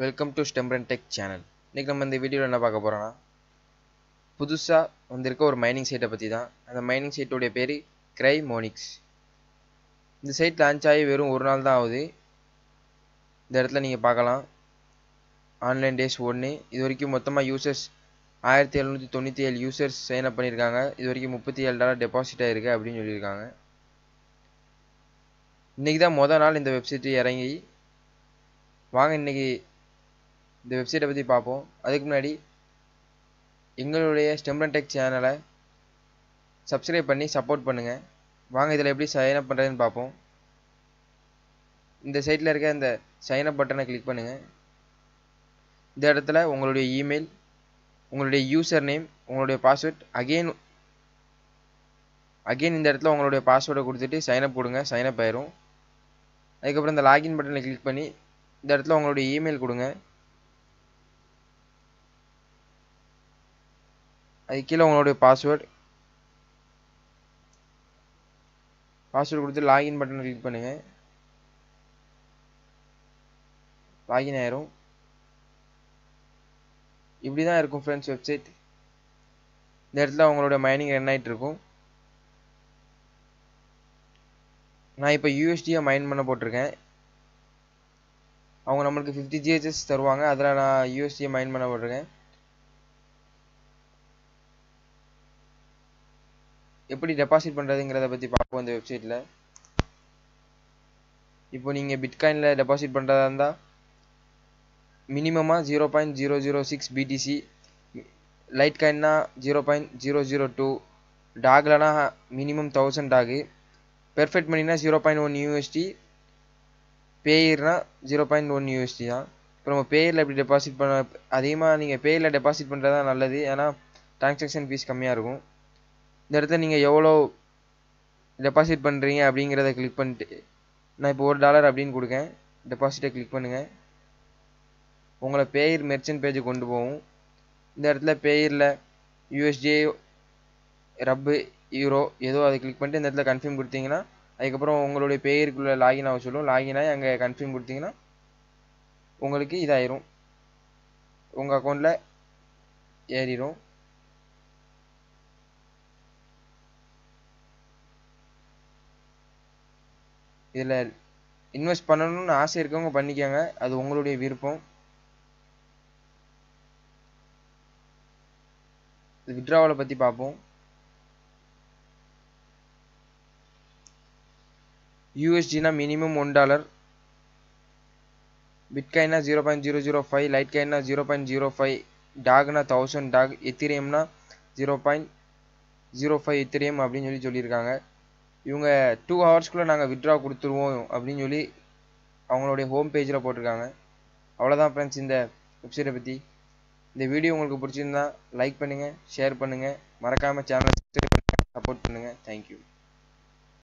Welcome to ஸ்டெம்பரன் tech channel. இன்றைக்கி நம்ம இந்த வீடியோவில் என்ன பார்க்க போகிறோன்னா, புதுசாக வந்திருக்க ஒரு மைனிங் சைட்டை பற்றி தான். அந்த மைனிங் சைட்டோடைய பேர் கிரைமோனிக்ஸ். இந்த சைட் லான்ச் ஆகி வெறும் ஒரு நாள் தான் ஆகுது. இந்த இடத்துல நீங்கள் பார்க்கலாம், ஆன்லைன் டேஸ் 1. இது வரைக்கும் மொத்தமாக யூசர்ஸ் 1797 யூசர்ஸ் சைன் அப் பண்ணியிருக்காங்க. இது வரைக்கும் $37 டெபாசிட் ஆகிருக்கு அப்படின்னு சொல்லியிருக்காங்க. இன்றைக்கி தான் மொதல் நாள் இந்த வெப்சைட்டு இறங்கி. வாங்க இன்றைக்கி இந்த வெப்சைட்டை பற்றி பார்ப்போம். அதுக்கு முன்னாடி எங்களுடைய ஸ்டெம்பரன் டெக் சேனலை சப்ஸ்கிரைப் பண்ணி சப்போர்ட் பண்ணுங்கள். வாங்க இதில் எப்படி சைன் அப் பண்ணுறதுன்னு பார்ப்போம். இந்த சைட்டில் இருக்க இந்த சைன் அப் பட்டனை கிளிக் பண்ணுங்கள். இந்த இடத்துல உங்களுடைய இமெயில், உங்களுடைய யூசர் நேம், உங்களுடைய பாஸ்வேர்ட், அகெயின் இந்த இடத்துல உங்களுடைய பாஸ்வேர்டை கொடுத்துட்டு சைன் அப் கொடுங்க. சைன் அப் ஆயிரும். அதுக்கப்புறம் இந்த லாகின் பட்டனை கிளிக் பண்ணி இந்த இடத்துல உங்களுடைய இமெயில் கொடுங்க. அது கீழே உங்களுடைய பாஸ்வேர்டு கொடுத்து லாகின் பட்டனை கிளிக் பண்ணுங்கள். லாகின் ஆயிரும். இப்படி தான் இருக்கும் ஃப்ரெண்ட்ஸ் வெப்சைட். இந்த இடத்துல உங்களோட மைனிங் ரன் ஆகிட்டு இருக்கும். நான் இப்போ யூஎஸ்டியை மைன் பண்ண போட்டிருக்கேன். அவங்க நம்மளுக்கு 50 GHz தருவாங்க. அதில் நான் யூஎஸ்டியை மைன் பண்ண போட்டிருக்கேன். எப்படி டெபாசிட் பண்ணுறதுங்கிறத பற்றி பார்ப்போம் இந்த வெப்சைட்டில். இப்போ நீங்கள் பிட்காயினில் டெபாசிட் பண்ணுறதா இருந்தால் மினிமமாக 0.006 BTC, லைட் காயின்னா 0.002, டாக்லனா மினிமம் 1000 டாகு, பெர்ஃபெக்ட் மணினா 0.1 USD, பேயர்னா 0.1 USD தான். இப்போ நம்ம பேயரில் எப்படி டெபாசிட் பண்ண, அதிகமாக நீங்கள் பேயரில் டெபாசிட் பண்ணுறது தான் நல்லது. ஏன்னா டிரான்சாக்ஷன் ஃபீஸ் கம்மியாக இருக்கும். இந்த இடத்துல நீங்கள் எவ்வளோ டெபாசிட் பண்ணுறீங்க அப்படிங்கிறத கிளிக் பண்ணிட்டு, நான் இப்போ $1 அப்படின்னு கொடுக்கேன். டெபாசிட்டை கிளிக் பண்ணுங்கள். உங்களை பேயர் மெர்ச்சன்ட் பேஜ் கொண்டு போகும். இந்த இடத்துல பேயரில் USD, ரப்பு, யூரோ ஏதோ அதை கிளிக் பண்ணிட்டு இந்த இடத்துல கன்ஃபார்ம் கொடுத்தீங்கன்னா, அதுக்கப்புறம் உங்களுடைய பேயருக்குள்ளே லாகின் ஆக சொல்லும். லாகின் ஆகி அங்கே கன்ஃபார்ம் கொடுத்தீங்கன்னா உங்களுக்கு இதாயிரும், உங்கள் அக்கௌண்ட்டில் ஏறிடும். இதில் இன்வெஸ்ட் பண்ணணும்னு ஆசை இருக்கவங்க பண்ணிக்கோங்க, அது உங்களுடைய விருப்பம். வித்ட்ராவலை பற்றி பார்ப்போம். USDனா மினிமம் $1, பிட்காயின்னா 0.005, லைட் காயின்னா 0.05, டாக்னா 1000 டாக், எத்திரியம்னா 0.05 எத்திரியம் அப்படின்னு சொல்லியிருக்காங்க. இவங்க 2 ஹவர்ஸ்க்குள்ளே நாங்கள் வித்ட்ரா கொடுத்துருவோம் அப்படின்னு சொல்லி அவங்களுடைய ஹோம் பேஜில் போட்டிருக்காங்க. அவ்வளோதான் ஃப்ரெண்ட்ஸ் இந்த வெப்சைட்டை பற்றி. இந்த வீடியோ உங்களுக்கு பிடிச்சிருந்தா லைக் பண்ணுங்கள், ஷேர் பண்ணுங்கள், மறக்காமல் சேனலை சப்ஸ்கிரைப் பண்ணுங்கள், சப்போர்ட் பண்ணுங்கள். தேங்க்யூ.